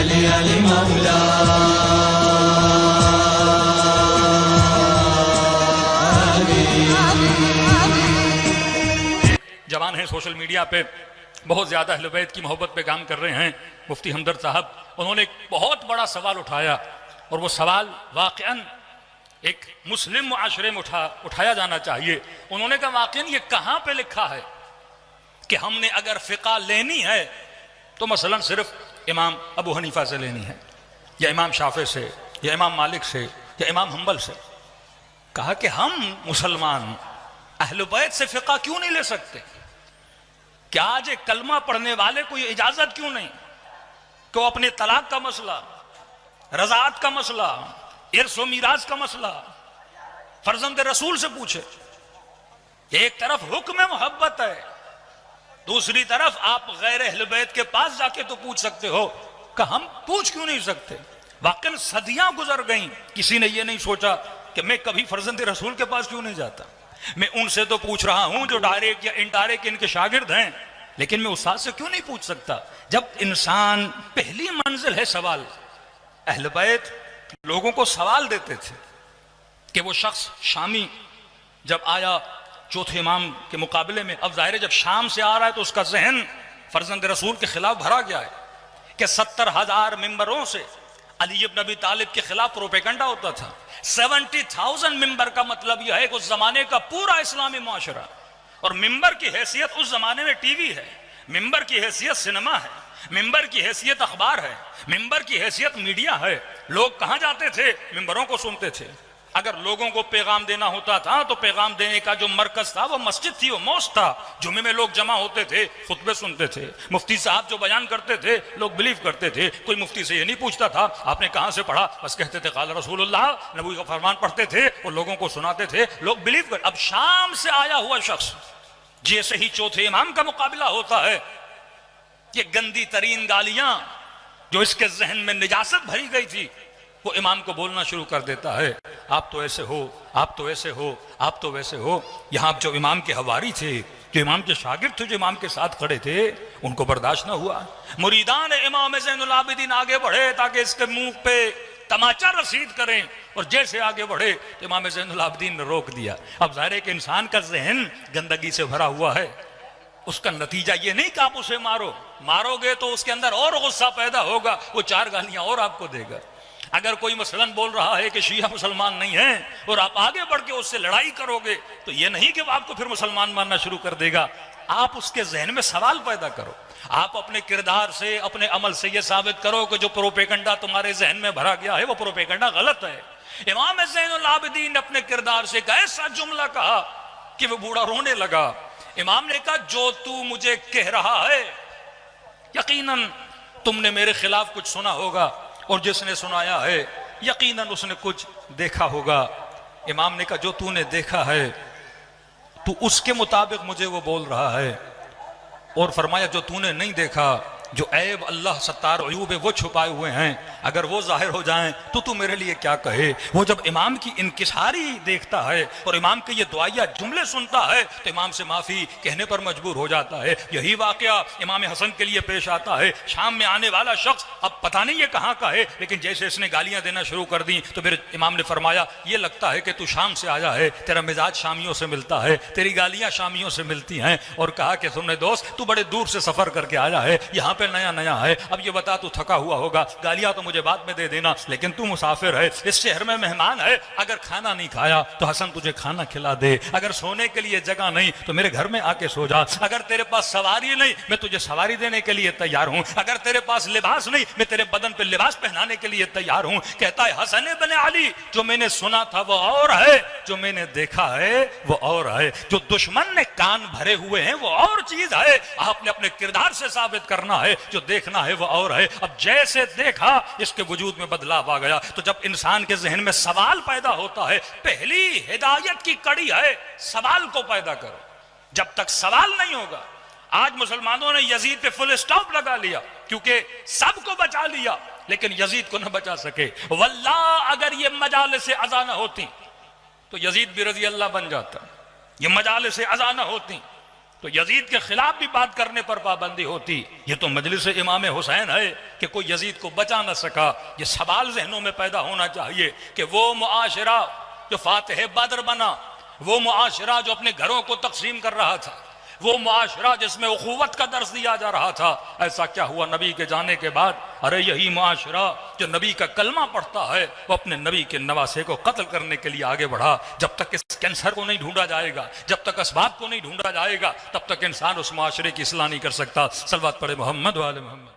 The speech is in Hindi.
अली अली मौला जवान हैं सोशल मीडिया पे बहुत ज़्यादा अहले बैत की मोहब्बत पे काम कर रहे हैं, मुफ्ती हमदर्द साहब, उन्होंने एक बहुत बड़ा सवाल उठाया और वो सवाल वाक़अन एक मुस्लिम मुआशरे में उठाया जाना चाहिए। उन्होंने कहा वाक़अन ये कहाँ पे लिखा है कि हमने अगर फ़िक़ा लेनी है तो मसलन सिर्फ इमाम अबू हनीफा से लेनी है या इमाम शाफे से या इमाम मालिक से या इमाम हम्बल से। कहा कि हम मुसलमान अहले बैत से फ़िक़ा क्यों नहीं ले सकते? क्या आज एक कलमा पढ़ने वाले को ये इजाजत क्यों नहीं कि वो अपने तलाक का मसला, रज़ात का मसला, इर्स व मीरास का मसला फर्जंद रसूल से पूछे? एक तरफ हुक्म मोहब्बत है, दूसरी तरफ आप गैर अहले बैत के पास जाके तो पूछ सकते हो, कि हम पूछ क्यों नहीं सकते? वाकई सदियां गुजर गईं, किसी ने ये नहीं सोचा कि मैं कभी फर्जंद रसूल के पास क्यों नहीं जाता। मैं उनसे तो पूछ रहा हूं जो डायरेक्ट या इनडायरेक्ट इनके शागिर्द हैं, लेकिन मैं उस्ताद से क्यों नहीं पूछ सकता? जब इंसान पहली मंजिल है सवाल। अहले बैत लोगों को सवाल देते थे कि वो शख्स शामी जब आया चौथे इमाम के मुकाबले में, अब जाहिर है जब शाम से आ रहा है तो उसका जहन फर्जंद रसूल के खिलाफ भरा गया है कि 70,000 मिंबरों से अली इब्न अबी तालिब के खिलाफ प्रोपेगेंडा होता था। 70,000 मिंबर का मतलब यह है कि उस जमाने का पूरा इस्लामी मुआशरा, और मिंबर की हैसियत उस जमाने में टीवी है, मिंबर की हैसियत सिनेमा है, मिंबर की हैसियत अखबार है, मिंबर की हैसियत मीडिया है। लोग कहां जाते थे? मिंबरों को सुनते थे। अगर लोगों को पैगाम देना होता था तो पैगाम देने का जो मरकज था वो मस्जिद थी, वो मौज था। जुमे में लोग जमा होते थे, खुतबे सुनते थे, मुफ्ती साहब जो बयान करते थे लोग बिलीव करते थे। कोई मुफ्ती से ये नहीं पूछता था आपने कहां से पढ़ा, बस कहते थे क़ाल रसूलुल्लाह, नबी का फरमान पढ़ते थे और लोगों को सुनाते थे, लोग बिलीव कर। अब शाम से आया हुआ शख्स जैसे ही चौथे इमाम का मुकाबला होता है, ये गंदी तरीन गालियां जो इसके जहन में निजासत भरी गई थी वो इमाम को बोलना शुरू कर देता है, आप तो ऐसे हो, आप तो ऐसे हो, आप तो वैसे हो। यहां जो इमाम के हवारी थे, जो इमाम के शागिर्द थे, जो इमाम के साथ खड़े थे, उनको बर्दाश्त ना हुआ। मुरीदान इमाम ज़ैनुल आबिदीन आगे बढ़े ताकि इसके मुंह पे तमाचा रसीद करें, और जैसे आगे बढ़े तो इमाम ज़ैनुल आबिदीन ने रोक दिया। अब जाहिर है कि इंसान का जहन गंदगी से भरा हुआ है, उसका नतीजा ये नहीं कि आप उसे मारोगे तो उसके अंदर और गुस्सा पैदा होगा, वो 4 गालियां और आपको देगा। अगर कोई मसलन बोल रहा है कि शिया मुसलमान नहीं है और आप आगे बढ़ के उससे लड़ाई करोगे तो ये नहीं कि वो आपको फिर मुसलमान मानना शुरू कर देगा। आप उसके जहन में सवाल पैदा करो, आप अपने किरदार से, अपने अमल से ये साबित करो कि जो प्रोपेगेंडा तुम्हारे जहन में भरा गया है वो प्रोपेगेंडा गलत है। इमाम ज़ैनुल आबिदीन ने अपने किरदार से एक ऐसा जुमला कहा कि वो बूढ़ा रोने लगा। इमाम ने कहा जो तू मुझे कह रहा है यकीनन तुमने मेरे खिलाफ कुछ सुना होगा, और जिसने सुनाया है यकीनन उसने कुछ देखा होगा। इमाम ने कहा जो तूने देखा है तू उसके मुताबिक मुझे वो बोल रहा है, और फरमाया जो तूने नहीं देखा, जो ऐब अल्लाह सत्तार अयूब है वो छुपाए हुए हैं, अगर वो जाहिर हो जाएं तो तू मेरे लिए क्या कहे। वो जब इमाम की इनकिसारी देखता है और इमाम के ये दुआया जुमले सुनता है तो इमाम से माफ़ी कहने पर मजबूर हो जाता है। यही वाकया इमाम हसन के लिए पेश आता है। शाम में आने वाला शख्स अब पता नहीं ये कहाँ का है, लेकिन जैसे इसने गालियाँ देना शुरू कर दी तो फिर इमाम ने फरमाया ये लगता है कि तू शाम से आया है, तेरा मिजाज शामियों से मिलता है, तेरी गालियाँ शामियों से मिलती हैं। और कहा कि सुनने दोस्त, तू बड़े दूर से सफ़र करके आया है, यहाँ पे नया नया है, अब ये बता तू थका हुआ होगा, गालियां तो मुझे बाद में दे देना, लेकिन तू मुसाफिर है, इस शहर में मेहमान है, अगर खाना नहीं खाया तो हसन तुझे खाना खिला दे, अगर सोने के लिए जगह नहीं तो मेरे घर में आके सो जा, अगर तेरे पास सवारी नहीं मैं तुझे सवारी देने के लिए तैयार हूं, अगर तेरे पास लिबास नहीं मैं तेरे बदन पे लिबास पहनाने के लिए तैयार हूं। कहता है हसन इब्न अली, जो मैंने सुना था वो और है, जो मैंने देखा है वो और है, जो दुश्मन ने कान भरे हुए हैं वो और चीज है, आपने अपने किरदार से साबित करना है, जो देखना है वो और है। अब जैसे देखा इसके वजूद में बदलाव आ गया। तो जब इंसान के जहन में सवाल पैदा होता है, पहली हिदायत की कड़ी है सवाल को पैदा करो। जब तक सवाल नहीं होगा, आज मुसलमानों ने यजीद पे फुल स्टॉप लगा लिया क्योंकि सबको बचा लिया लेकिन यजीद को न बचा सके। वल्लाह अगर ये मजाले से अज़ा न होती तो यजीद भी रजी अल्लाह बन जाता, ये मजाले से अज़ा न होती तो यजीद के खिलाफ भी बात करने पर पाबंदी होती। ये तो मजलिस इमाम हुसैन है कि कोई यजीद को बचा न सका। ये सवाल जहनों में पैदा होना चाहिए कि वो मुआशरा जो फातिह बद्र बना, वो मुआशरा जो अपने घरों को तकसीम कर रहा था, वो मुआशरा जिसमें उखुवत का दर्स दिया जा रहा था, ऐसा क्या हुआ नबी के जाने के बाद? अरे यही मुआशरा जो नबी का कलमा पढ़ता है वो अपने नबी के नवासे को कत्ल करने के लिए आगे बढ़ा। जब तक इस कैंसर को नहीं ढूंढा जाएगा, जब तक असबाब को नहीं ढूंढा जाएगा, तब तक इंसान उस मुआशरे की इस्लाह नहीं कर सकता। सलवात पढ़े मोहम्मद वाले मोहम्मद।